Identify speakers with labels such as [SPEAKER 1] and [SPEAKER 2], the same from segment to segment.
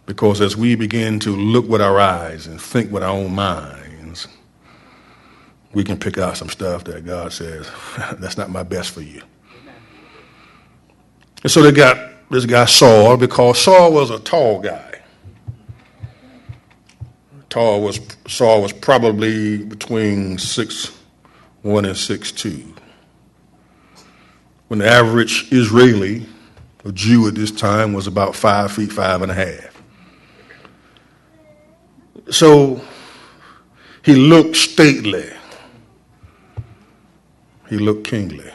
[SPEAKER 1] Because as we begin to look with our eyes and think with our own minds, we can pick out some stuff that God says, that's not my best for you. And so they got this guy Saul, because Saul was a tall guy. Saul was probably between 6'1" and 6'2". When the average Israeli, a Jew at this time, was about 5 feet 5.5. So he looked stately. He looked kingly.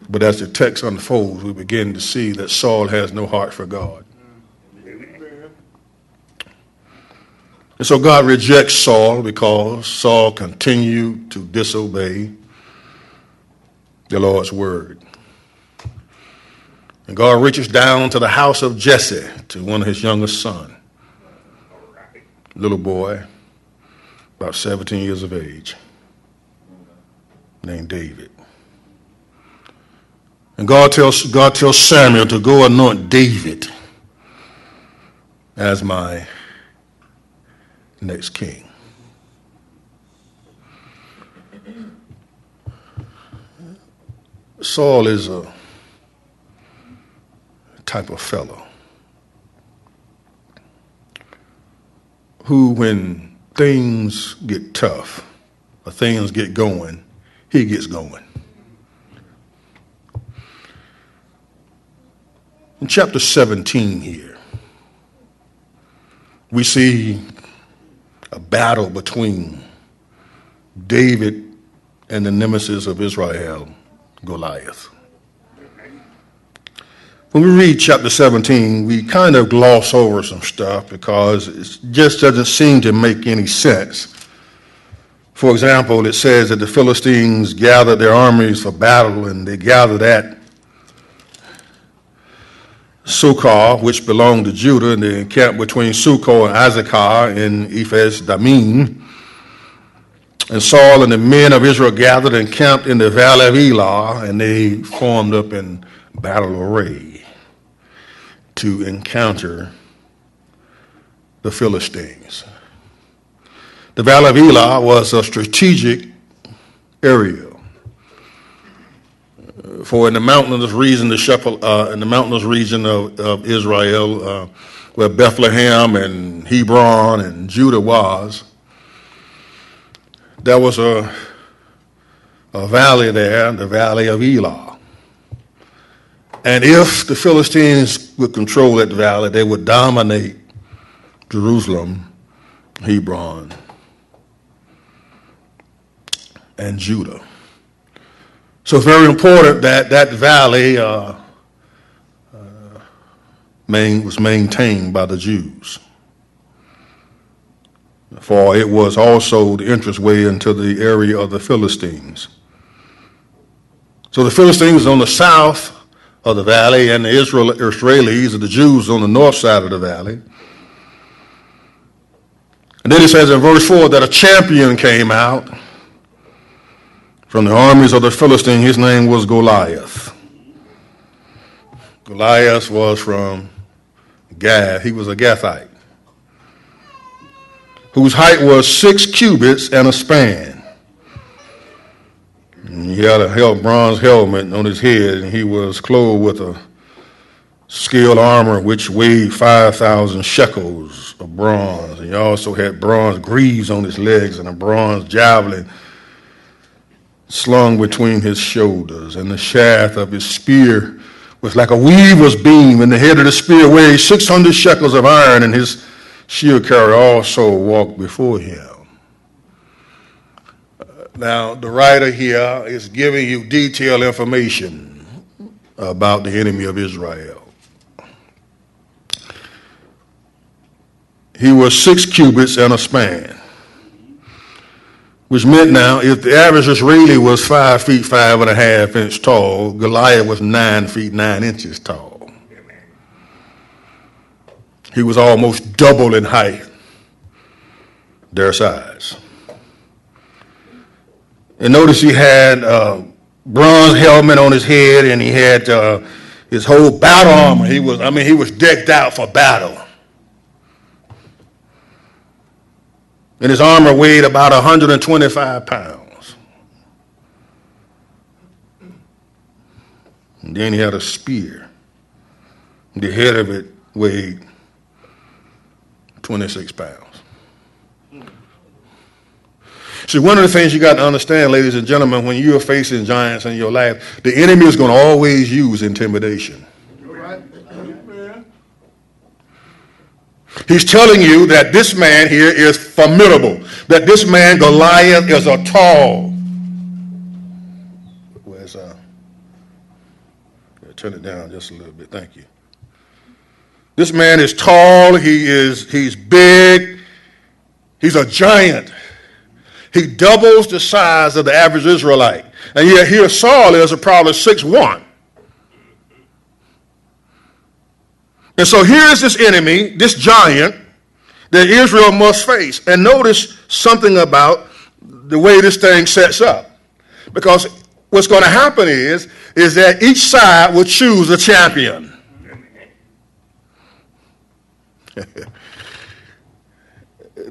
[SPEAKER 1] But as the text unfolds, we begin to see that Saul has no heart for God. And so God rejects Saul because Saul continued to disobey the Lord's word. And God reaches down to the house of Jesse, to one of his youngest sons, little boy, about 17 years of age, named David. And God tells Samuel to go anoint David as my next king. Saul is a type of fellow who, when things get tough or things get going, he gets going. In chapter 17 here, we see a battle between David and the nemesis of Israel, Goliath. When we read chapter 17, we kind of gloss over some stuff because it just doesn't seem to make any sense. For example, it says that the Philistines gathered their armies for battle, and they gathered at Sukkah, which belonged to Judah, and they encamped between Sukkah and Azekah in Ephes Damim. And Saul and the men of Israel gathered and camped in the valley of Elah, and they formed up in battle array to encounter the Philistines. The valley of Elah was a strategic area. For in the mountainous region, in the mountainous region of Israel, where Bethlehem and Hebron and Judah was, there was a valley there, the valley of Elah. And if the Philistines would control that valley, they would dominate Jerusalem, Hebron, and Judah. So it's very important that that valley was maintained by the Jews, for it was also the entranceway into the area of the Philistines. So the Philistines on the south of the valley, and the Israelis or the Jews on the north side of the valley. And then it says in verse 4 that a champion came out from the armies of the Philistines. His name was Goliath. Goliath was from Gath. He was a Gathite, whose height was 6 cubits and a span. And he had a bronze helmet on his head, and he was clothed with a scaled armor which weighed 5,000 shekels of bronze. And he also had bronze greaves on his legs and a bronze javelin slung between his shoulders, and the shaft of his spear was like a weaver's beam, and the head of the spear weighed 600 shekels of iron, and his shield carrier also walked before him. Now, the writer here is giving you detailed information about the enemy of Israel. He was 6 cubits and a span, which meant now if the average Israeli was 5 feet 5.5 inches tall, Goliath was 9 feet 9 inches tall. He was almost double in height their size. And notice he had a bronze helmet on his head, and he had His whole battle armor, he was decked out for battle. And his armor weighed about 125 pounds. And then he had a spear. The head of it weighed 26 pounds. See, one of the things you got to understand, ladies and gentlemen, when you're facing giants in your life, the enemy is going to always use intimidation. He's telling you that this man here is formidable, that this man, Goliath, is a tall. Turn it down just a little bit. Thank you. This man is tall. He's big. He's a giant. He doubles the size of the average Israelite. And yet here Saul is probably 6'1". And so here is this enemy, this giant, that Israel must face. And notice something about the way this thing sets up. Because what's going to happen is that each side will choose a champion.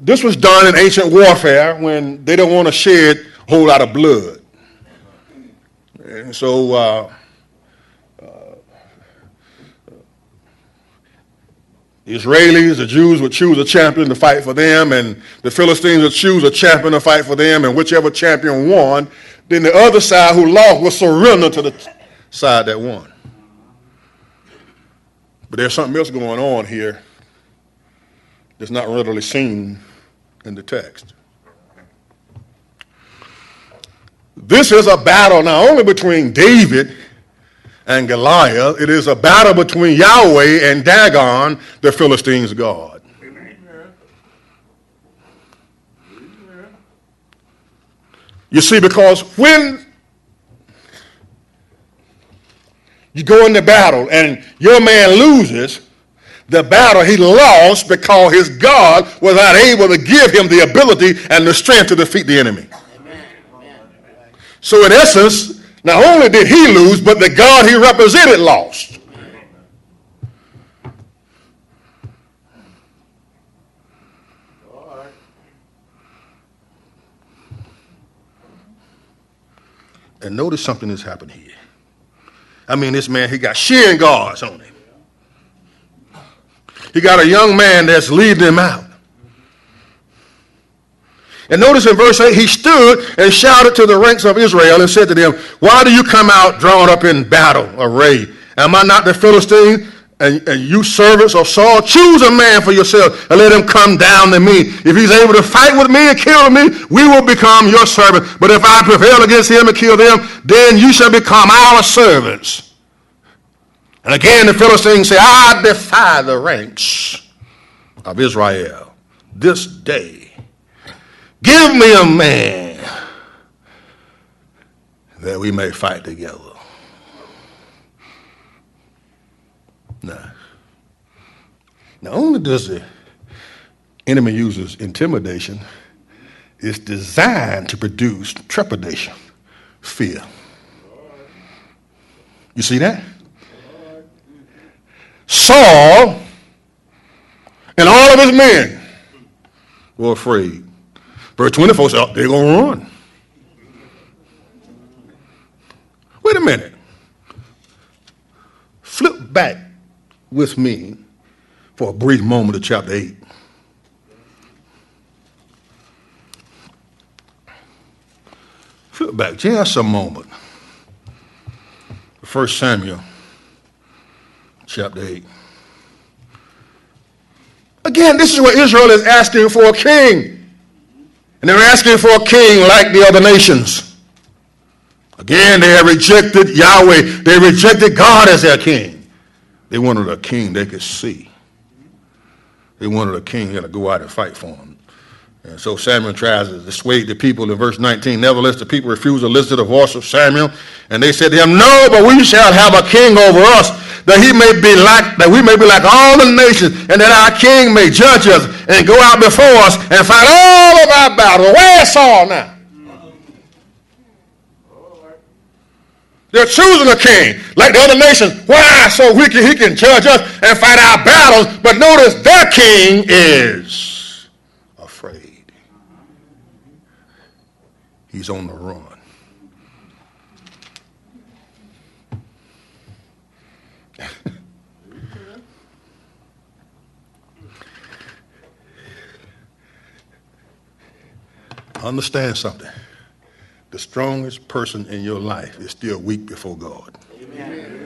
[SPEAKER 1] This was done in ancient warfare when they don't want to shed a whole lot of blood. And so the Israelis, the Jews would choose a champion to fight for them, and the Philistines would choose a champion to fight for them, and whichever champion won, then the other side who lost would surrender to the side that won. But there's something else going on here that's not readily seen in the text. This is a battle not only between David and Goliath, it is a battle between Yahweh and Dagon, the Philistines' god. You see, because when you go into battle and your man loses the battle, he lost because his God was not able to give him the ability and the strength to defeat the enemy. So in essence, not only did he lose, but the God he represented lost. And notice something that's happened here. I mean, this man, he got shearing guards on him. He got a young man that's leading him out. And notice in verse 8, he stood and shouted to the ranks of Israel and said to them, why do you come out drawn up in battle array? Am I not the Philistine? And you servants of Saul, choose a man for yourself and let him come down to me. If he's able to fight with me and kill me, we will become your servants. But if I prevail against him and kill them, then you shall become our servants. And again the Philistines say, I defy the ranks of Israel this day. Give me a man that we may fight together. Now, not only does the enemy use intimidation, it's designed to produce trepidation, fear. You see that? Saul and all of his men were afraid. Verse 24 said, they're going to run. Wait a minute. Flip back with me for a brief moment to chapter 8. Flip back just a moment. 1 Samuel chapter 8. Again, this is where Israel is asking for a king. And they're asking for a king like the other nations. Again, they have rejected Yahweh. They rejected God as their king. They wanted a king they could see. They wanted a king that would go out and fight for them. And so Samuel tries to dissuade the people in verse 19. Nevertheless, the people refused to listen to the voice of Samuel. And they said to him, no, but we shall have a king over us, that we may be like all the nations, and that our king may judge us and go out before us and fight all of our battles. Where's Saul now? They're choosing a king like the other nations. Why? So he can judge us and fight our battles. But notice their king is afraid. He's on the run. Understand something. The strongest person in your life is still weak before God. Amen.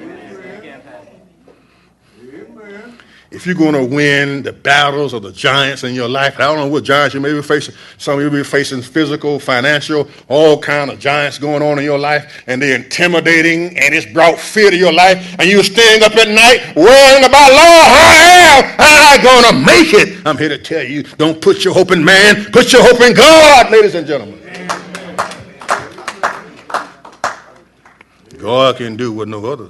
[SPEAKER 1] If you're going to win the battles of the giants in your life, I don't know what giants you may be facing. Some of you may be facing physical, financial, all kind of giants going on in your life, and they're intimidating, and it's brought fear to your life, and you're staying up at night worrying about, Lord, how am I going to make it? I'm here to tell you, don't put your hope in man, put your hope in God, ladies and gentlemen. God can do what no other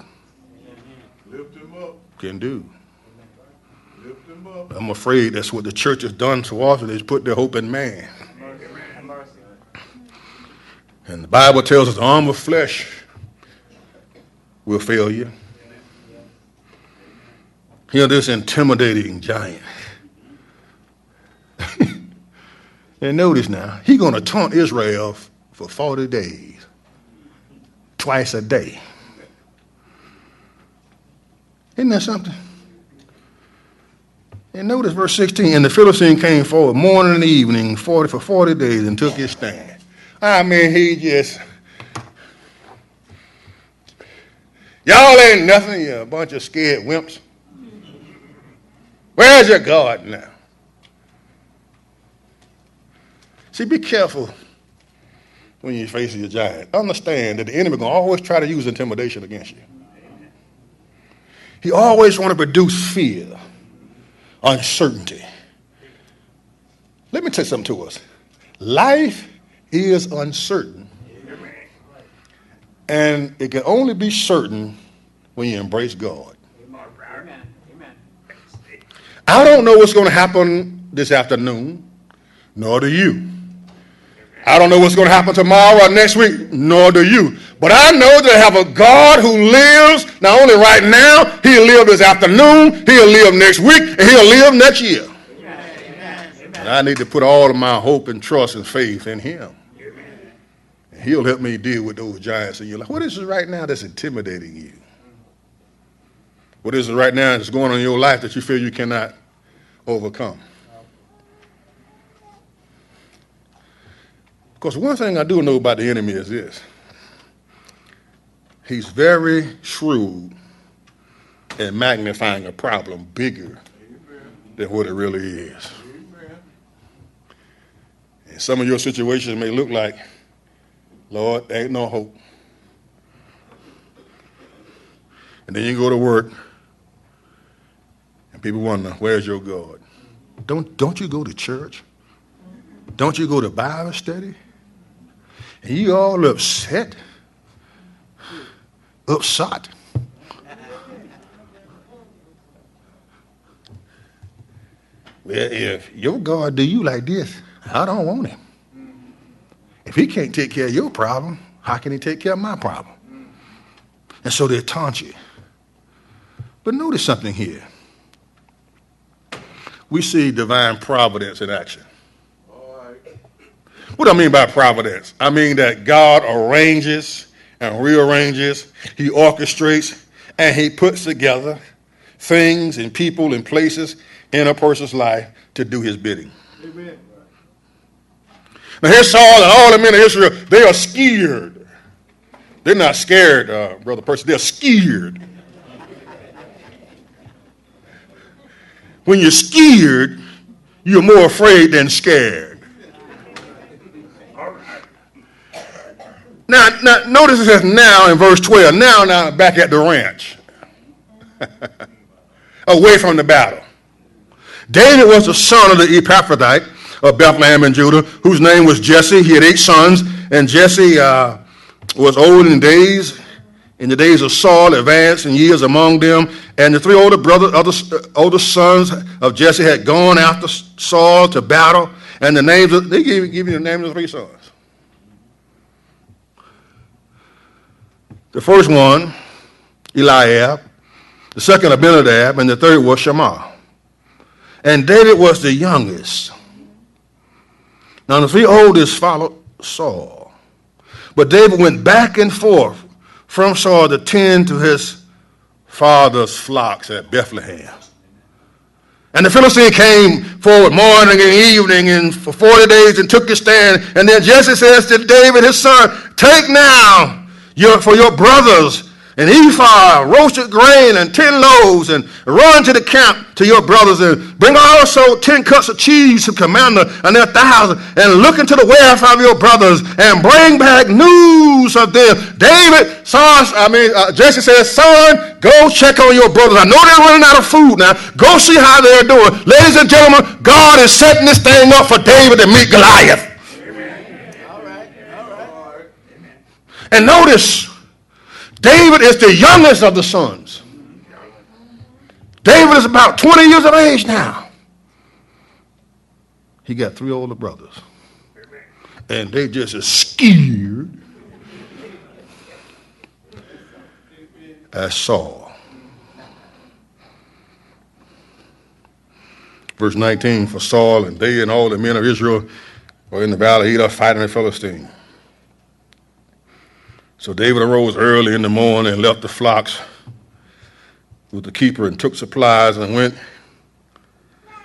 [SPEAKER 1] can do. I'm afraid that's what the church has done so often, is put their hope in man. And the Bible tells us the arm of flesh will fail you. Hear this intimidating giant. And notice now, he's going to taunt Israel for 40 days, twice a day. Isn't that something? And notice verse 16, and the Philistine came forward morning and evening for 40 days and took his stand. I mean, he just, y'all ain't nothing, you're a bunch of scared wimps. Where's your God now? See, be careful when you're facing your giant. Understand that the enemy going to always try to use intimidation against you. He always want to produce fear, uncertainty. Let me tell you something to us. Life is uncertain. And it can only be certain when you embrace God. I don't know what's going to happen this afternoon, nor do you. I don't know what's going to happen tomorrow or next week, nor do you. But I know that I have a God who lives not only right now, he'll live this afternoon, he'll live next week, and he'll live next year. Amen. And I need to put all of my hope and trust and faith in him. And he'll help me deal with those giants in your life. What is it right now that's intimidating you? What is it right now that's going on in your life that you feel you cannot overcome? Because one thing I do know about the enemy is this. He's very shrewd in magnifying a problem bigger than what it really is. And some of your situations may look like, Lord, there ain't no hope. And then you go to work, and people wonder, where's your God? Don't you go to church? Don't you go to Bible study? And you all upset. Well, if your God do you like this, I don't want him. If he can't take care of your problem, how can he take care of my problem? And so they taunt you. But notice something here. We see divine providence in action. What do I mean by providence? I mean that God arranges and rearranges, he orchestrates, and he puts together things and people and places in a person's life to do his bidding. Amen. Now here's Saul and all the men of Israel, they are scared. They're not scared, Brother Percy, they're scared. When you're scared, you're more afraid than scared. Now, notice it says now in verse 12, now back at the ranch, away from the battle. David was the son of the Epaphrodite of Bethlehem in Judah, whose name was Jesse. He had 8 sons, and Jesse was old in days. In the days of Saul, advanced in years among them, and the 3 older sons of Jesse had gone after Saul to battle, and the names they give you the name of the 3 sons. The first one, Eliab. The second, Abinadab. And the third was Shammah. And David was the youngest. Now the three oldest followed Saul. But David went back and forth from Saul to tend to his father's flocks at Bethlehem. And the Philistine came forward morning and evening and for 40 days and took his stand. And then Jesse says to David, his son, take now for your brothers an ephah, roasted grain, and 10 loaves, and run to the camp to your brothers, and bring also 10 cups of cheese to commander and their 1,000, and look into the welfare of your brothers, and bring back news of them. Jesse says, son, go check on your brothers. I know they're running out of food now. Go see how they're doing. Ladies and gentlemen, God is setting this thing up for David to meet Goliath. Amen. All right. And notice, David is the youngest of the sons. David is about 20 years of age now. He got 3 older brothers. And they just as scared as Saul. Verse 19, for Saul and they and all the men of Israel were in the valley of Elah fighting the Philistines. So David arose early in the morning and left the flocks with the keeper and took supplies and went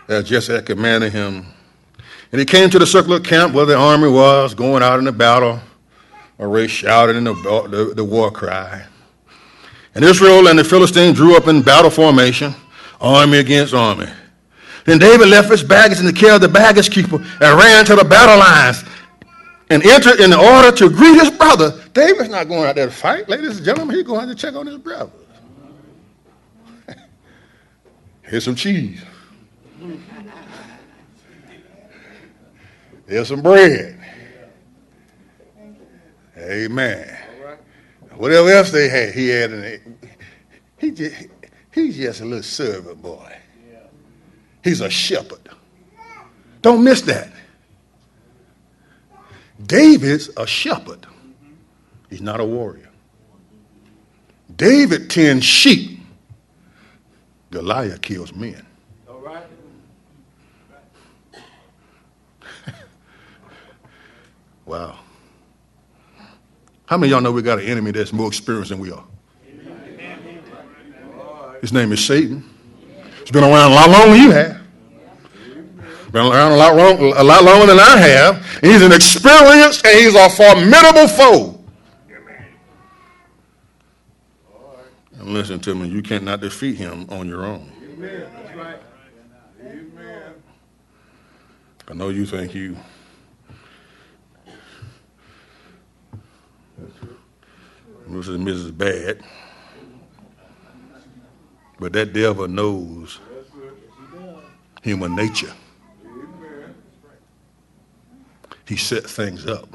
[SPEAKER 1] as Jesse had commanded him. And he came to the circular camp where the army was going out in the battle array, shouting in the war cry. And Israel and the Philistines drew up in battle formation, army against army. Then David left his baggage in the care of the baggage keeper and ran to the battle lines and entered in order to greet his brother. David's not going out there to fight, ladies and gentlemen. He's going to check on his brother. Here's some cheese. Here's some bread. Amen. Whatever else they had, he had. He's just a little servant boy. He's a shepherd. Don't miss that. David's a shepherd. He's not a warrior. David tends sheep. Goliath kills men. All right. Wow. How many of y'all know we got an enemy that's more experienced than we are? His name is Satan. He's been around a lot longer than you have. Been around a lot longer than I have. And he's an experienced and he's a formidable foe. And listen to me, you cannot defeat him on your own. Amen. That's right. Amen. I know you think Mrs. Bad, but that devil knows human nature. He set things up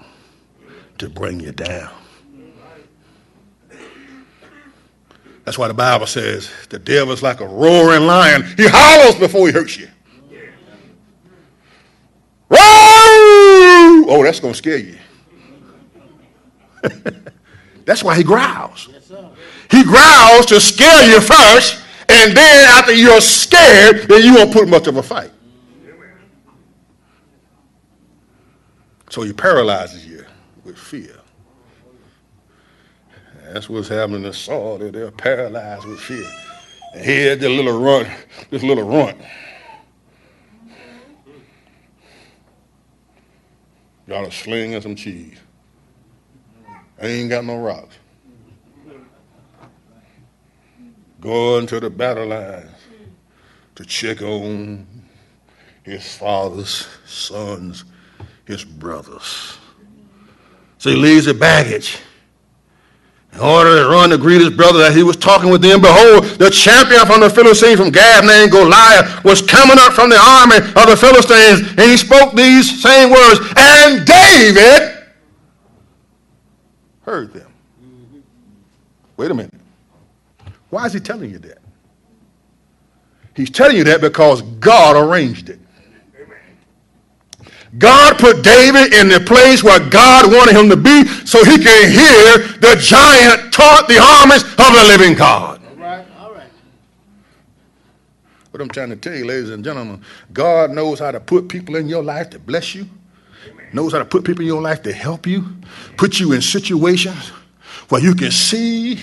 [SPEAKER 1] to bring you down. That's why the Bible says the devil's like a roaring lion. He howls before he hurts you. Roar! Oh, that's going to scare you. That's why he growls. He growls to scare you first, and then after you're scared, then you won't put much of a fight. So he paralyzes you with fear. That's what's happening to Saul. They're paralyzed with fear. And he had this little runt. Got a sling and some cheese. I ain't got no rocks. Going to the battle lines to check on his father's sons, his brothers. So he leaves the baggage in order to run to greet his brother as he was talking with them. Behold, the champion from the Philistines from Gad named Goliath was coming up from the army of the Philistines, and he spoke these same words, and David heard them. Wait a minute. Why is he telling you that? He's telling you that because God arranged it. God put David in the place where God wanted him to be so he can hear the giant taunt the armies of the living God.
[SPEAKER 2] All right.
[SPEAKER 1] What I'm trying to tell you, ladies and gentlemen, God knows how to put people in your life to bless you, knows how to put people in your life to help you, put you in situations where you can see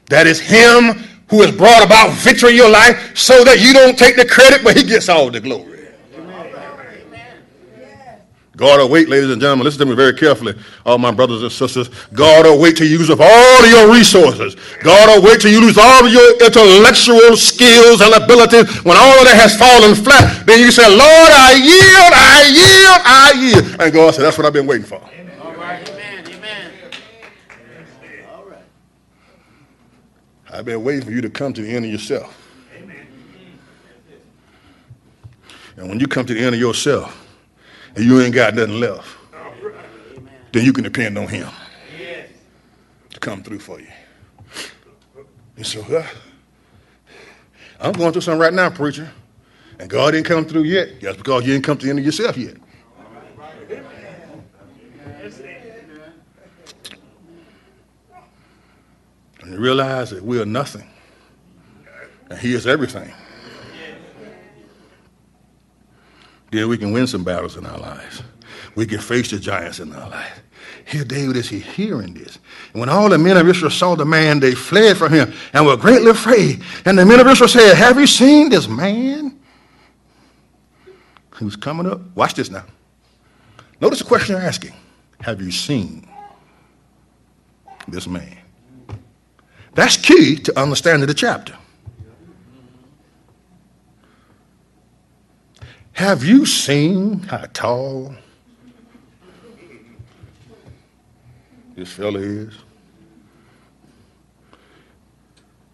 [SPEAKER 1] that it's him who has brought about victory in your life so that you don't take the credit, but he gets all the glory. God will wait, ladies and gentlemen, listen to me very carefully, all my brothers and sisters. God will wait to use up all of your resources. God will wait till you lose all of your intellectual skills and abilities. When all of that has fallen flat, then you say, Lord, I yield, I yield, I yield. And God said, that's what I've been waiting for.
[SPEAKER 2] All right. Amen. All right.
[SPEAKER 1] I've been waiting for you to come to the end of yourself. And when you come to the end of yourself, and you ain't got nothing left, then you can depend on him to come through for you. And so, I'm going through something right now, preacher, and God didn't come through yet. That's because you didn't come to the end of yourself yet. And you realize that we are nothing, and he is everything. Then we can win some battles in our lives. We can face the giants in our life. Here David is hearing this. And when all the men of Israel saw the man, they fled from him and were greatly afraid. And the men of Israel said, have you seen this man who's coming up? Watch this now. Notice the question they're asking. Have you seen this man? That's key to understanding the chapter. Have you seen how tall this fella is?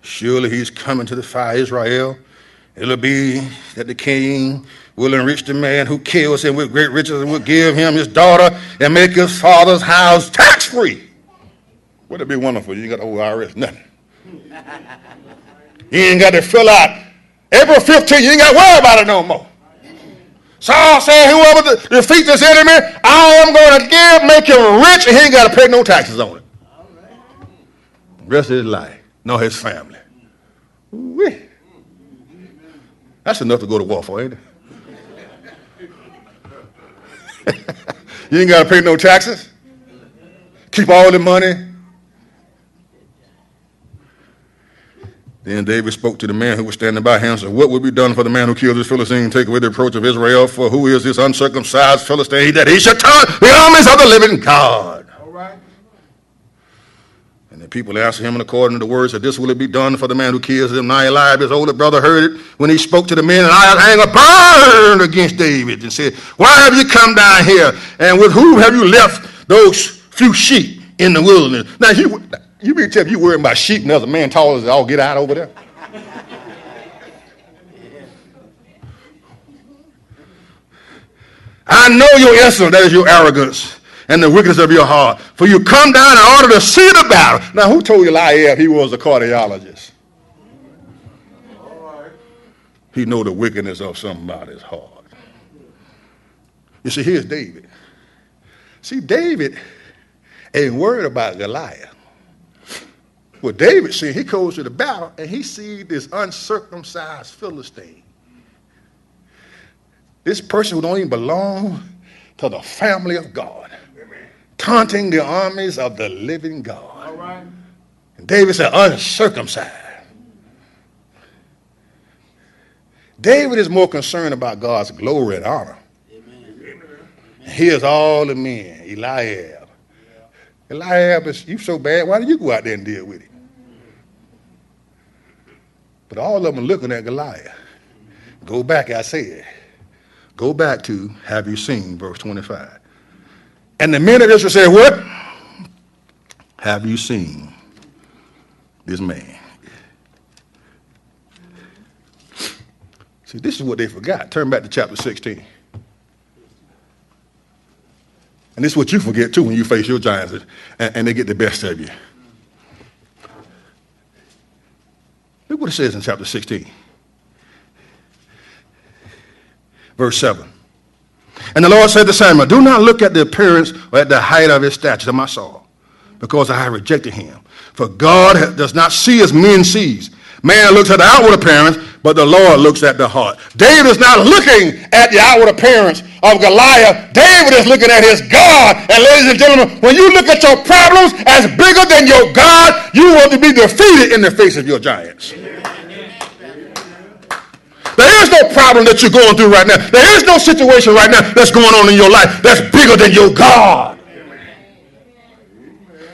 [SPEAKER 1] Surely he's coming to defy Israel. It'll be that the king will enrich the man who kills him with great riches and will give him his daughter and make his father's house tax-free. Wouldn't it be wonderful? You ain't got the whole IRS, nothing. You ain't got to fill out April 15th. You ain't got to worry about it no more. Saul said, whoever defeats this enemy, I am going to make him rich, and he ain't got to pay no taxes on it. The rest of his life, nor his family. Ooh-wee. That's enough to go to war for, ain't it? You ain't got to pay no taxes. Keep all the money. Then David spoke to the man who was standing by him and said, what would be done for the man who killed this Philistine and take away the reproach of Israel? For who is this uncircumcised Philistine that he should turn the armies of the living God?
[SPEAKER 2] All right.
[SPEAKER 1] And the people answered him according to the words that this will it be done for the man who kills him. Now Eliab, his older brother, heard it when he spoke to the men, and anger burned against David and said, why have you come down here? And with whom have you left those few sheep in the wilderness? Now, you be telling you worrying about sheep and there's a man tall as all get out over there. I know your insolence, that is your arrogance and the wickedness of your heart. For you come down in order to see the battle. Now, who told Eliab he was a cardiologist? He know the wickedness of somebody's heart. You see, here's David. See, David ain't worried about Goliath. Well, David see, he goes to the battle and he sees this uncircumcised Philistine. This person who don't even belong to the family of God, taunting the armies of the living God.
[SPEAKER 2] All right.
[SPEAKER 1] And David said, uncircumcised. David is more concerned about God's glory and honor. Amen. Here's all the men, Eliab. Eliab, you so bad, why don't you go out there and deal with it? But all of them are looking at Goliath. Go back, I said. Go back to, have you seen, verse 25. And the men of Israel said, what? Have you seen this man? See, this is what they forgot. Turn back to chapter 16. And this is what you forget, too, when you face your giants and they get the best of you. Look what it says in chapter 16. Verse 7. And the Lord said to Samuel, do not look at the appearance or at the height of his stature, my Saul, because I have rejected him. For God does not see as men sees. Man looks at the outward appearance, but the Lord looks at the heart. David is not looking at the outward appearance of Goliath. David is looking at his God. And ladies and gentlemen, when you look at your problems as bigger than your God, you want to be defeated in the face of your giants. There is no problem that you're going through right now. There is no situation right now that's going on in your life that's bigger than your God.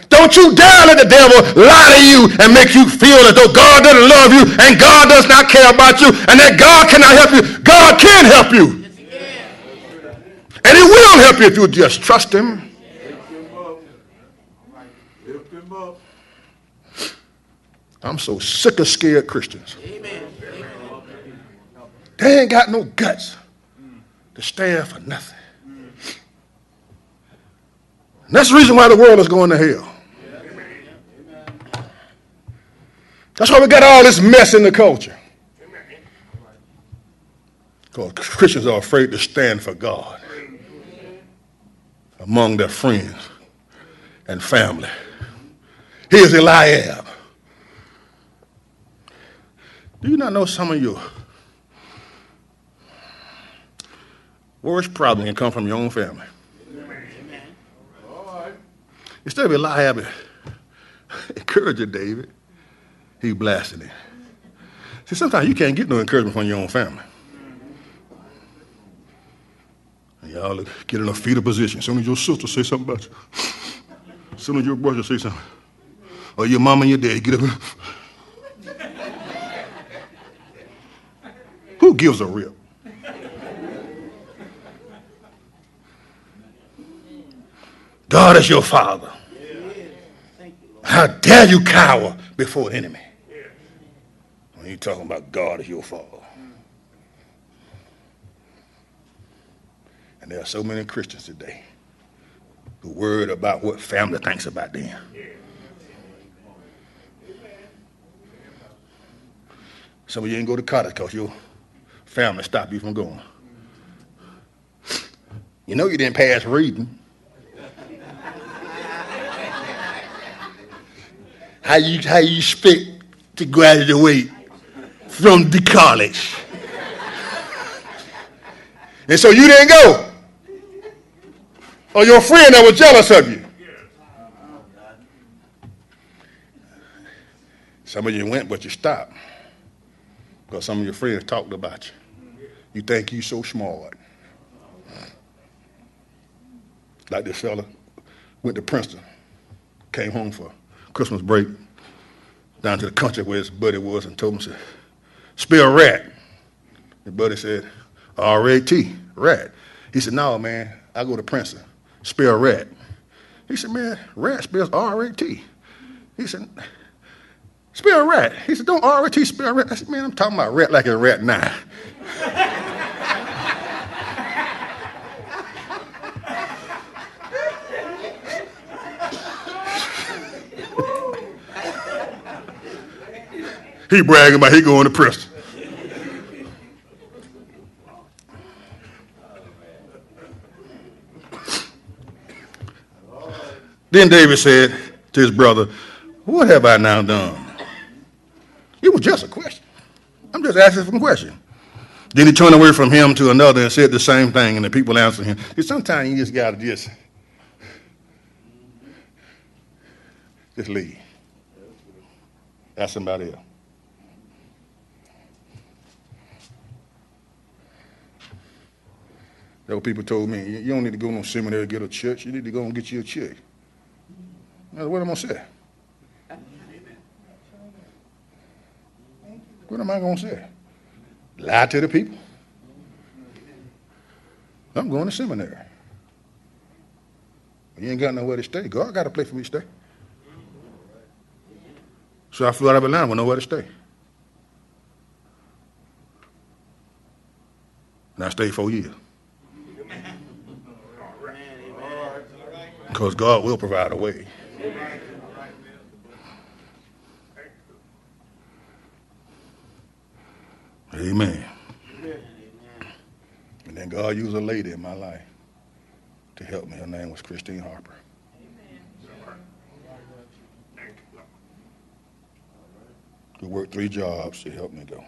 [SPEAKER 1] Don't you dare let the devil lie to you and make you feel as though God doesn't love you and God does not care about you and that God cannot help you. God can help you. And he will help you if you just trust him. I'm so sick of scared Christians. They ain't got no guts to stand for nothing. And that's the reason why the world is going to hell. That's why we got all this mess in the culture. Because Christians are afraid to stand for God among their friends and family. Here's Eliab. Do you not know some of your worst problem can come from your own family? Instead of Eliab encouraging David, he blasted him. See, sometimes you can't get no encouragement from your own family. And y'all get in a fetal position. As soon as your sister say something about you, as soon as your brother say something, or your mom and your dad get up. Who gives a rip? God is your father. How dare you cower before an enemy? When you're talking about God is your father. And there are so many Christians today who are worried about what family thinks about them. Some of you ain't go to college because your family stopped you from going. You know you didn't pass reading. How you expect to graduate from the college? And so you didn't go. Or your friend that was jealous of you. Some of you went, but you stopped. Because some of your friends talked about you. You think you're so smart. Like this fella went to Princeton, came home for Christmas break, down to the country where his buddy was, and told him, spell rat. His buddy said, R-A-T, rat. He said, no, man, I go to Princeton, spell rat. He said, man, rat spells R-A-T. He said, spell rat. He said, don't R-A-T spell rat. I said, man, I'm talking about rat like a rat now. He bragging about he going to Princeton. Then David said to his brother, what have I now done? It was just a question. I'm just asking for a question. Then he turned away from him to another and said the same thing, and the people answered him. See, sometimes you just got to just leave. Ask somebody else. There were people told me, you don't need to go no seminary to get a church. You need to go and get you a church. Now, what am I going to say? What am I going to say? Lie to the people? I'm going to seminary. You ain't got nowhere to stay. God got a place for me to stay. So I flew out of Atlanta with nowhere to stay. And I stayed 4 years. Because God will provide a way. Amen. And then God used a lady in my life. to help me. Her name was Christine Harper. We worked 3 jobs to help me go,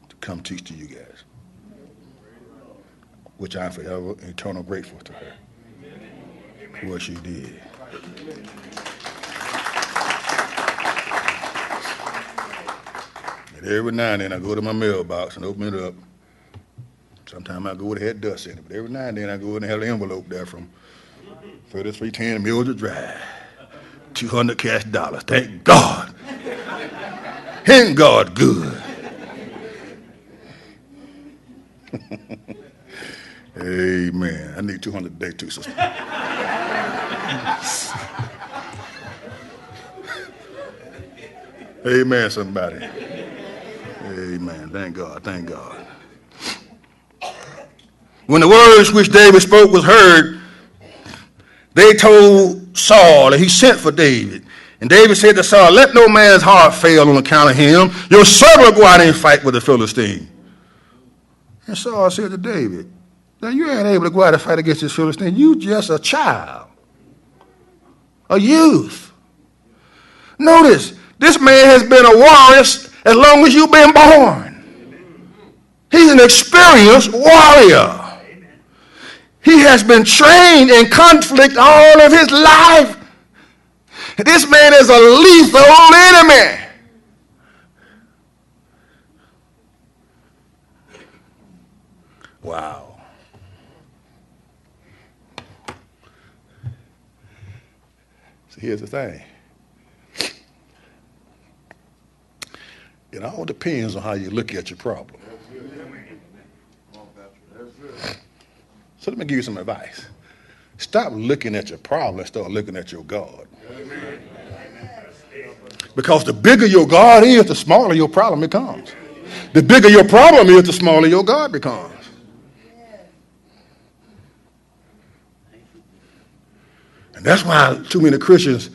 [SPEAKER 1] to come teach to you guys, which I'm forever eternal grateful to her for what she did. And every now and then I go to my mailbox and open it up. Sometimes I go to had dust in it, but every now and then I go in and have an envelope there from 3310 Mildred Drive, $200 cash dollars. Thank God. Ain't God good? Amen. I need 200 today too, sister. Amen, somebody. Amen. Thank God. Thank God. When the words which David spoke was heard, they told Saul, and he sent for David. And David said to Saul, let no man's heart fail on account of him. Your servant will go out and fight with the Philistine. And Saul said to David, now you ain't able to go out and fight against this Philistine. You just a child, a youth. Notice, this man has been a warrior as long as you've been born. He's an experienced warrior. He has been trained in conflict all of his life. This man is a lethal enemy. Wow. So here's the thing. It all depends on how you look at your problem. So let me give you some advice. Stop looking at your problem and start looking at your God. Because the bigger your God is, the smaller your problem becomes. The bigger your problem is, the smaller your God becomes. And that's why too many Christians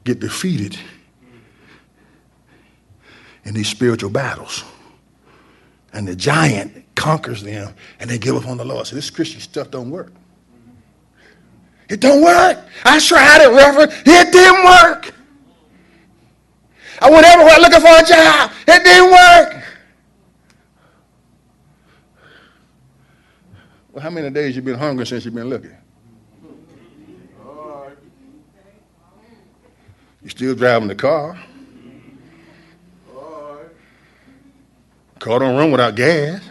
[SPEAKER 1] get defeated in these spiritual battles. And the giant conquers them, and they give up on the Lord. So this Christian stuff don't work. It don't work. I tried it, Reverend. It didn't work. I went everywhere looking for a job. It didn't work. Well, how many days you been hungry since you've been looking? You still driving the car. Car don't run without gas.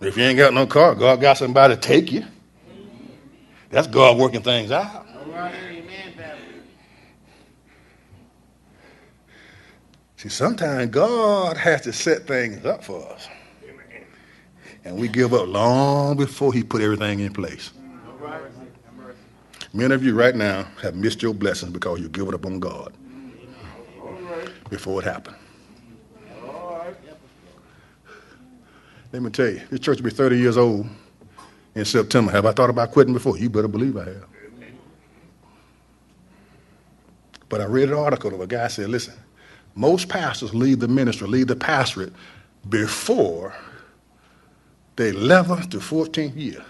[SPEAKER 1] If you ain't got no car, God got somebody to take you. That's God working things out. See, sometimes God has to set things up for us. And we give up long before he put everything in place. Many of you right now have missed your blessings because you give it up on God before it happened. Let me tell you, this church will be 30 years old in September. Have I thought about quitting before? You better believe I have. But I read an article of a guy said, listen, most pastors leave the ministry, leave the pastorate before the 11th to 14th year.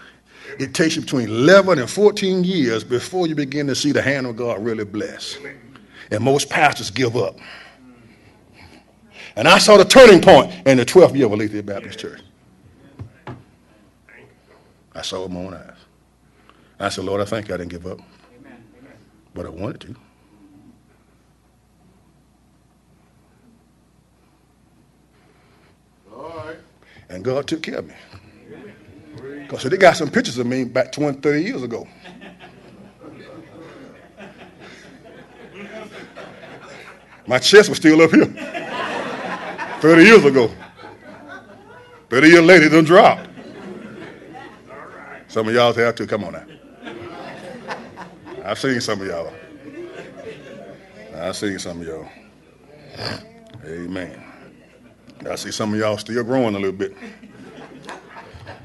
[SPEAKER 1] It takes you between 11 and 14 years before you begin to see the hand of God really bless. And most pastors give up. And I saw the turning point in the 12th year of Aletheia Baptist Church. I saw it with my own eyes. I said, Lord, I thank you I didn't give up. But I wanted to. And God took care of me. Because they got some pictures of me back 20, 30 years ago. My chest was still up here 30 years ago. 30 years later, it done dropped. Some of y'all have too. Come on now. I've seen some of y'all. I've seen some of y'all. Amen. I see some of y'all still growing a little bit.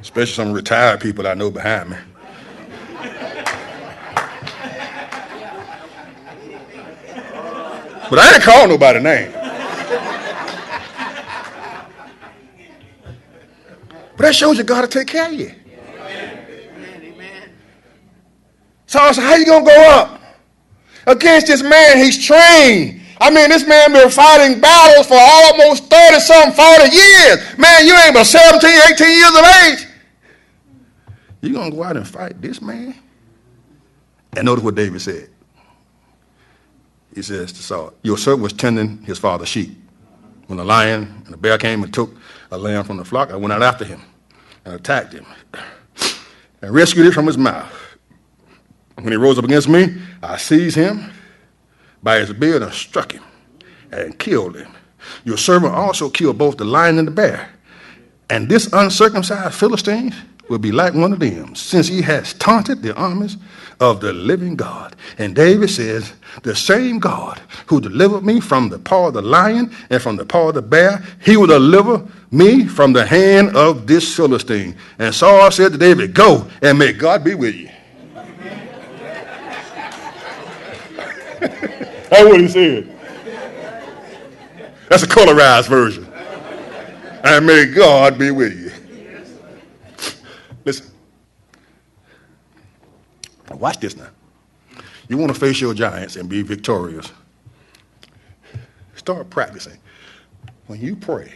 [SPEAKER 1] Especially some retired people I know behind me. But I ain't call nobody name. But that shows you God will take care of you.
[SPEAKER 2] Amen.
[SPEAKER 1] Saul said, how you going to go up against this man? He's trained. I mean, this man been fighting battles for almost 30-something, 40 years. Man, you ain't but 17, 18 years of age. You going to go out and fight this man? And notice what David said. He says to Saul, your servant was tending his father's sheep. When the lion and the bear came and took a lamb from the flock, I went out after him and attacked him and rescued it from his mouth. When he rose up against me, I seized him by his beard and struck him and killed him. Your servant also killed both the lion and the bear. And this uncircumcised Philistine will be like one of them, since he has taunted the armies of the living God. And David says, the same God who delivered me from the paw of the lion and from the paw of the bear, he will deliver me from the hand of this Philistine. And Saul said to David, go, and may God be with you. That's what he said. That's a colorized version. And may God be with you. Listen. Watch this now. You want to face your giants and be victorious. Start practicing. When you pray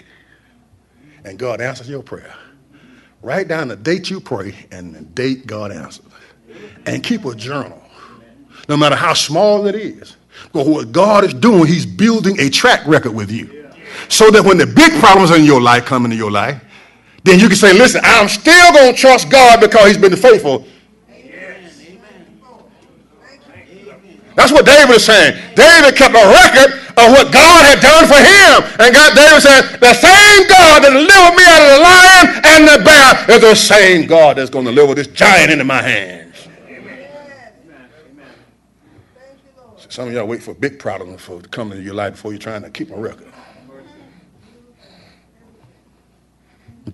[SPEAKER 1] and God answers your prayer, write down the date you pray and the date God answers. And keep a journal, no matter how small it is. But what God is doing, he's building a track record with you. So that when the big problems in your life come into your life, then you can say, listen, I'm still going to trust God because he's been faithful. That's what David is saying. David kept a record of what God had done for him. And David said, the same God that delivered me out of the lion and the bear is the same God that's going to deliver this giant into my hands. Some of y'all wait for big problems to come into your life before you're trying to keep a record.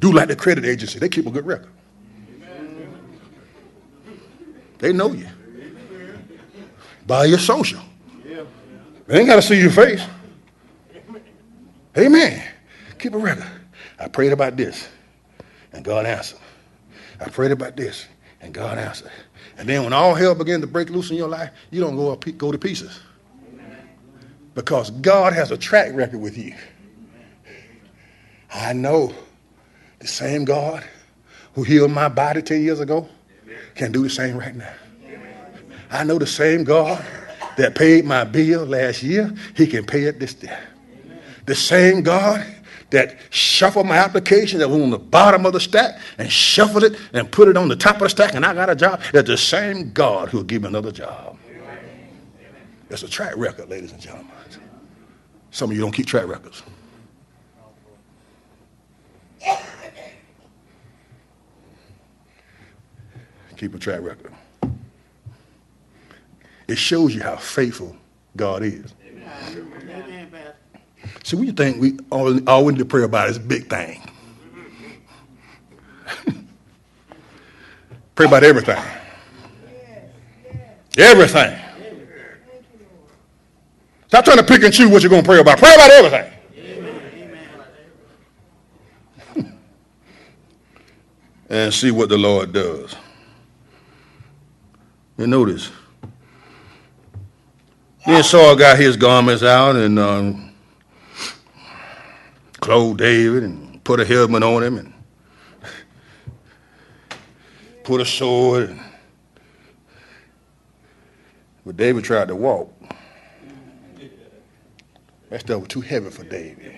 [SPEAKER 1] Do like the credit agency. They keep a good record. They know you. By your social. They ain't got to see your face. Amen. Keep a record. I prayed about this, and God answered. I prayed about this, and God answered. And then when all hell begins to break loose in your life, you don't go to pieces. Because God has a track record with you. I know the same God who healed my body 10 years ago can do the same right now. I know the same God that paid my bill last year, he can pay it this year. The same God that shuffled my application that was on the bottom of the stack and shuffled it and put it on the top of the stack and I got a job, is the same God who will give me another job. It's a track record, ladies and gentlemen. Some of you don't keep track records. Keep a track record. It shows you how faithful God is.
[SPEAKER 2] Amen.
[SPEAKER 1] See, we think we all we need to pray about is a big thing. Pray about everything. Everything. Stop trying to pick and choose what you're going to pray about. Pray about everything. And see what the Lord does. And notice, then Saul got his garments out and clothed David and put a helmet on him and put a sword. But David tried to walk. That stuff was too heavy for David.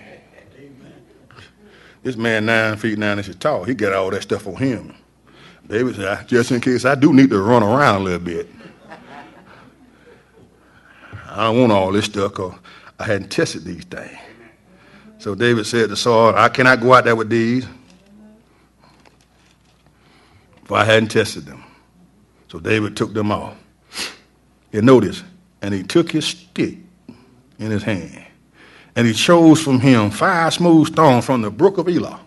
[SPEAKER 1] This man 9 feet 9 inches tall. He got all that stuff on him. David said, just in case I do need to run around a little bit. I don't want all this stuff because I hadn't tested these things. So David said to Saul, I cannot go out there with these, for I hadn't tested them. So David took them off. You notice, and he took his stick in his hand, and he chose from him 5 smooth stones from the brook of Elah,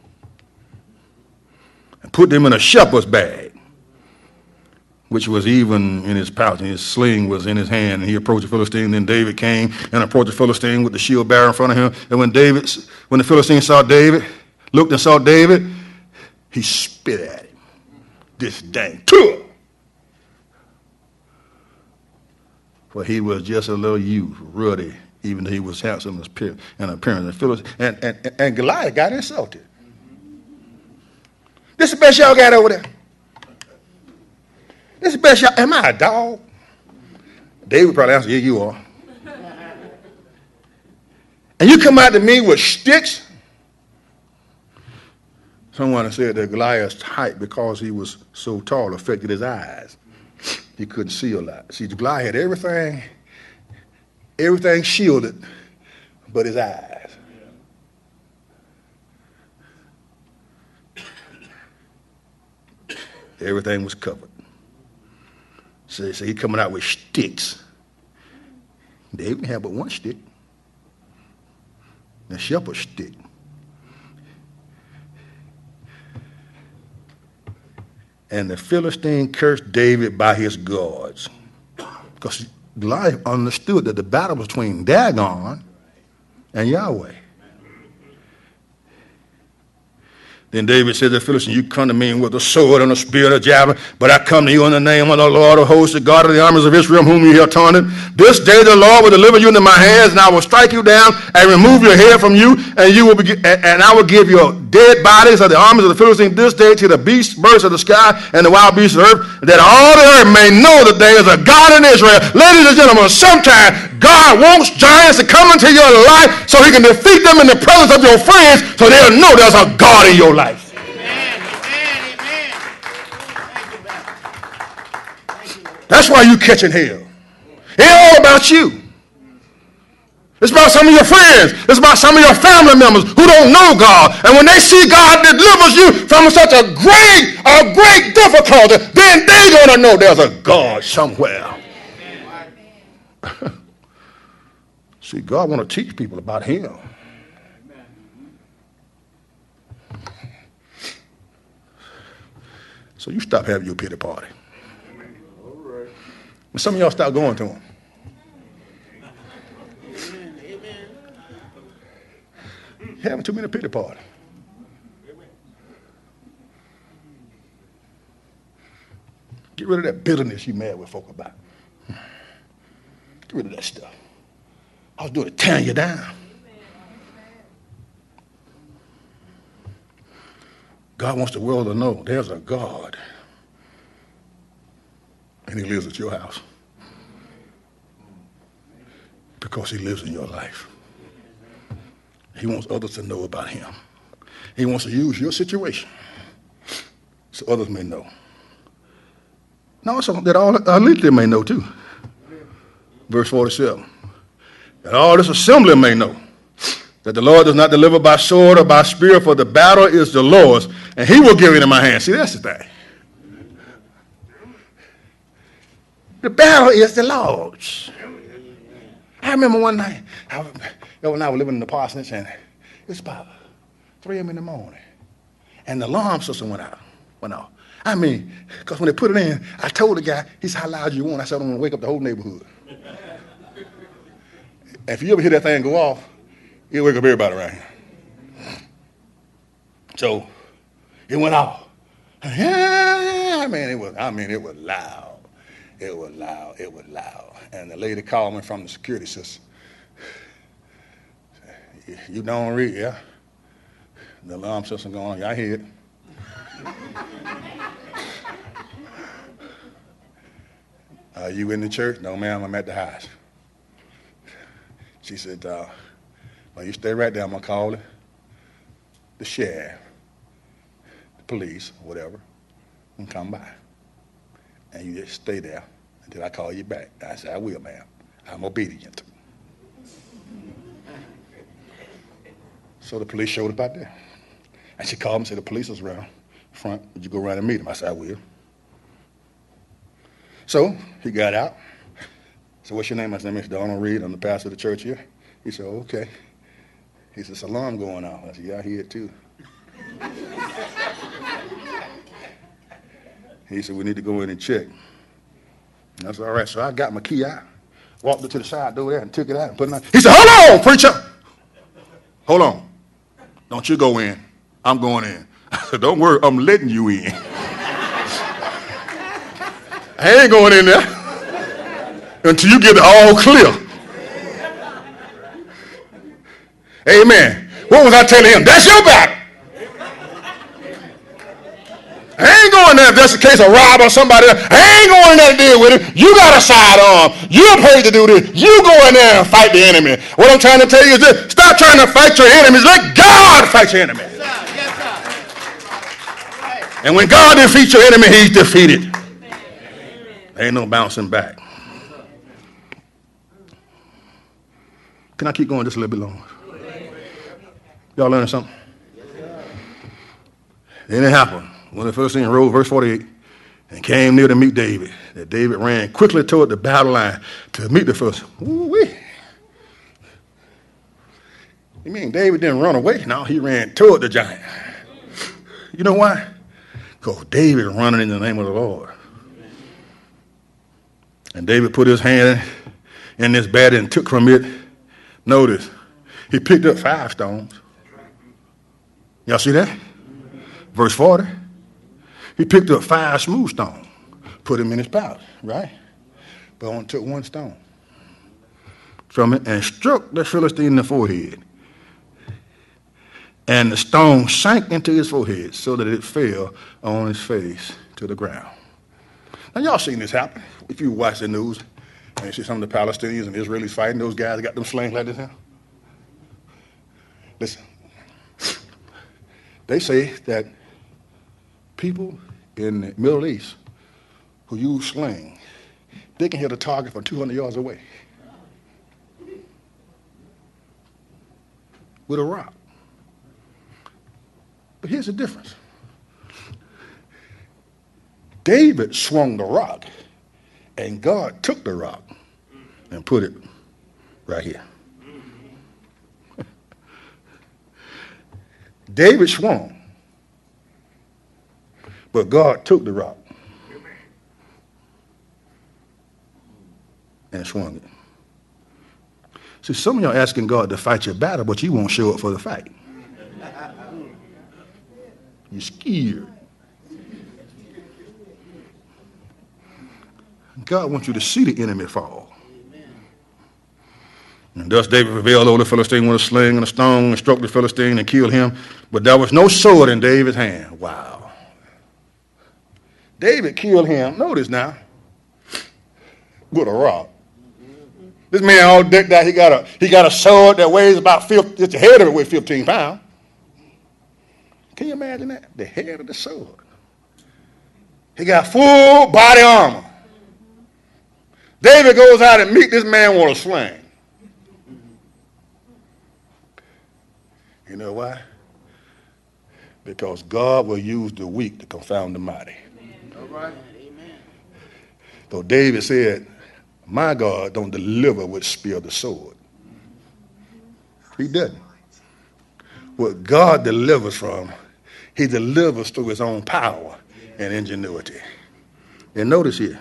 [SPEAKER 1] and put them in a shepherd's bag, which was even in his pouch, and his sling was in his hand, and he approached the Philistine. Then David came and approached the Philistine with the shield bearer in front of him. And when the Philistine saw David, looked and saw David, He spit at him. This dang tour. For he was just a little youth, ruddy, even though he was handsome in appearance. And Goliath got insulted. This is the best y'all got over there. This is the best y'all. Am I a dog? David probably answered, yeah, you are. And you come out to me with sticks? Someone said that Goliath's height, because he was so tall, affected his eyes. He couldn't see a lot. See, Goliath had everything shielded but his eyes. Everything was covered. So he coming out with sticks. David didn't have but one stick. The shepherd's stick. And the Philistine cursed David by his gods. Because Goliath understood that the battle was between Dagon and Yahweh. Then David said to the Philistine, you come to me with a sword and a spear and a javelin, but I come to you in the name of the Lord of hosts, the God of the armies of Israel, whom you have taunted. This day the Lord will deliver you into my hands, and I will strike you down and remove your head from you, and I will give your dead bodies of the armies of the Philistines this day to the beasts, birds of the sky, and the wild beasts of the earth, that all the earth may know that there is a God in Israel. Ladies and gentlemen, sometimes God wants giants to come into your life so he can defeat them in the presence of your friends, so they'll know there's a God in your life. That's why you catching hell. It ain't all about you. It's about some of your friends. It's about some of your family members who don't know God. And when they see God delivers you from such a great difficulty, then they're going to know there's a God somewhere. See, God want to teach people about him. So you stop having your pity party. And some of y'all stop going to him. You're having too many pity parties. Get rid of that bitterness you mad with folk about. Get rid of that stuff. I was doing it tearing you down. God wants the world to know there's a God. And he lives at your house. Because he lives in your life. He wants others to know about him. He wants to use your situation so others may know. Now, also that all Aletheia may know too. Verse 47. That all this assembly may know that the Lord does not deliver by sword or by spear, for the battle is the Lord's, and he will give it in my hand. See, that's the thing. The battle is the Lord's. I remember one night, I was living in the parsonage, and it's about 3 a.m. in the morning, and the alarm system went off. I mean, because when they put it in, I told the guy, he said, how loud you want? I said, I don't want to wake up the whole neighborhood. And if you ever hear that thing go off, it'll wake up everybody around here. So it went off. I mean, it was loud. It was loud. And the lady called me from the security system. You don't read, yeah? The alarm system going on. Yeah, I hear it. Are you in the church? No, ma'am, I'm at the house. She said, well, you stay right there. I'm going to call the sheriff, the police, whatever, and come by. And you just stay there until I call you back. I said, I will, ma'am. I'm obedient. So the police showed up out there. And she called me and said, the police is around front. Would you go around and meet him? I said, I will. So he got out. So what's your name? I said, my name is Donald Reed. I'm the pastor of the church here. He said, okay. He said, it's an alarm going off. I said, yeah, I hear it too. He said, we need to go in and check. And I said, all right. So I got my key out, walked up to the side door there and took it out and put it on. He said, hold on, preacher. Hold on. Don't you go in. I'm going in. said, don't worry, I'm letting you in. I ain't going in there until you get it all clear. Amen. What was I telling him? That's your battle. I ain't going there if that's the case of Rob or somebody else. I ain't going there to deal with it. You got a sidearm. You're paid to do this. You go in there and fight the enemy. What I'm trying to tell you is this. Stop trying to fight your enemies. Let God fight your enemy.
[SPEAKER 2] Yes, sir. Yes, sir. Right.
[SPEAKER 1] And when God defeats your enemy, he's defeated. Ain't no bouncing back. Can I keep going just a little bit longer? Y'all learning something? Then it happened. When the Philistine rose, verse 48, and came near to meet David, that David ran quickly toward the battle line to meet the Philistine. Ooh-wee. You mean David didn't run away? No, he ran toward the giant. You know why? Because David running in the name of the Lord. And David put his hand in this bed and took from it, notice, he picked up 5 stones. Y'all see that? Verse 40. He picked up 5 smooth stones, put them in his pouch, right? But only took 1 stone from it and struck the Philistine in the forehead. And the stone sank into his forehead so that it fell on his face to the ground. Now, y'all seen this happen. If you watch the news and you see some of the Palestinians and Israelis fighting, those guys got them slings like this here. Listen, they say that people in the Middle East who use sling, they can hit a target from 200 yards away with a rock. But here's the difference. David swung the rock, and God took the rock and put it right here. David swung, but God took the rock and swung it. See, some of y'all asking God to fight your battle, but you won't show up for the fight. You're scared. God wants you to see the enemy fall. And thus David prevailed over the Philistine with a sling and a stone and struck the Philistine and killed him. But there was no sword in David's hand. Wow. David killed him, notice now, with a rock. This man all decked out, he got a sword that weighs about 50, just the head of it weighs 15 pounds. Can you imagine that? The head of the sword. He got full body armor. David goes out and meet this man with a sling. You know why? Because God will use the weak to confound the mighty.
[SPEAKER 2] All right. Amen.
[SPEAKER 1] So David said, my God don't deliver with spear of the sword. He doesn't. What God delivers from, he delivers through his own power and ingenuity. And notice here.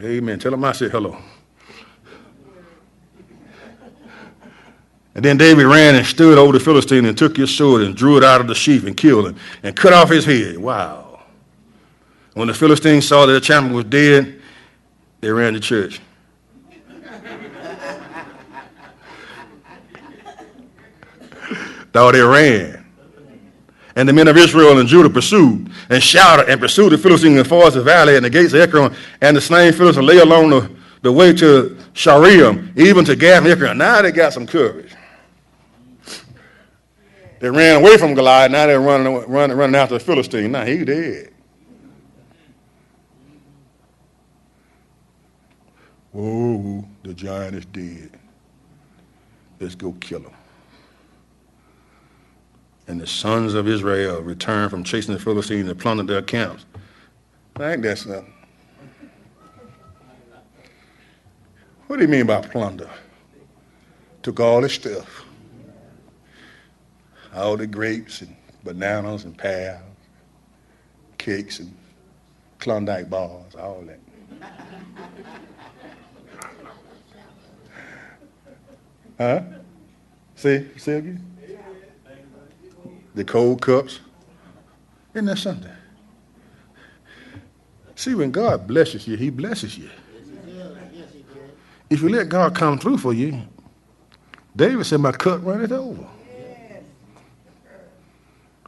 [SPEAKER 1] Amen. Tell him I said hello. And then David ran and stood over the Philistine and took his sword and drew it out of the sheath and killed him and cut off his head. Wow. When the Philistines saw that the champion was dead, they ran to church. Though they ran. And the men of Israel and Judah pursued and shouted and pursued the Philistines as far as the valley and the gates of Ekron, and the slain Philistines lay along the way to Shaaraim, even to Gath and Ekron. Now they got some courage. They ran away from Goliath. Now they're running after the Philistine. Now he's dead. Whoa, the giant is dead. Let's go kill him. And the sons of Israel returned from chasing the Philistines and plundered their camps. I think that's something. What do you mean by plunder? Took all his stuff. All the grapes and bananas and pears, cakes and Klondike bars, all that. Huh? See again? the cold cups. Isn't that something? See, when God blesses you, he blesses you. If you let God come through for you, David said, my cup runneth over.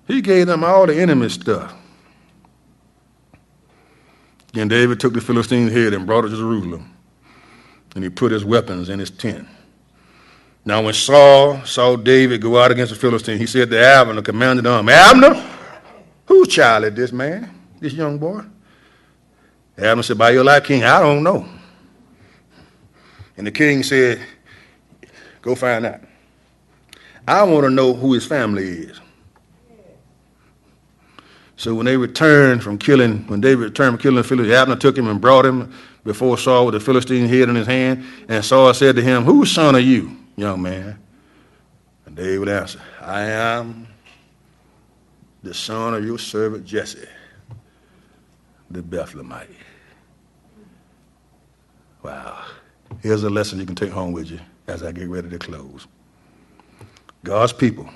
[SPEAKER 1] He gave them all the enemy stuff. Then David took the Philistine's head and brought it to Jerusalem. And he put his weapons in his tent. Now when Saul saw David go out against the Philistine, he said to Abner, the commander of the army, Abner, whose child is this man, this young boy? Abner said, by your life, king, I don't know. And the king said, go find out. I want to know who his family is. So when David returned from killing the Philistine, Abner took him and brought him before Saul with the Philistine head in his hand. And Saul said to him, whose son are you, young man? And David answered, I am the son of your servant Jesse, the Bethlehemite. Wow. Here's a lesson you can take home with you as I get ready to close. God's people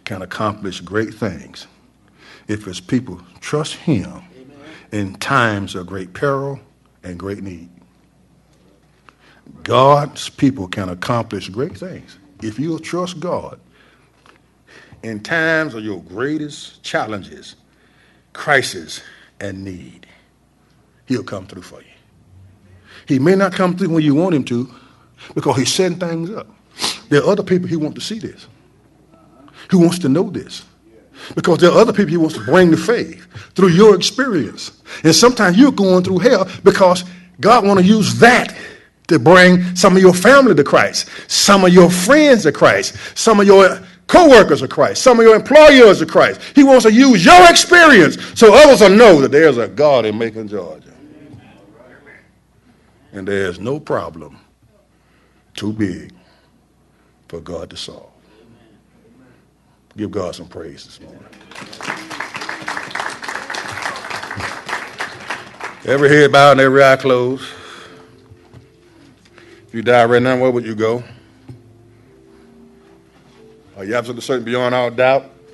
[SPEAKER 1] can accomplish great things if his people trust him in times of great peril and great need. God's people can accomplish great things if you'll trust God in times of your greatest challenges, crisis, and need. He'll come through for you. He may not come through when you want him to because he's setting things up. There are other people he wants to see this, who wants to know this. Because there are other people he wants to bring to faith through your experience. And sometimes you're going through hell because God wants to use that to bring some of your family to Christ, some of your friends to Christ, some of your co-workers to Christ, some of your employers to Christ. He wants to use your experience so others will know that there's a God in Macon, Georgia. And there's no problem too big for God to solve. Give God some praise this morning. Every head bowed and every eye closed. If you die right now, where would you go? Are you absolutely certain beyond all doubt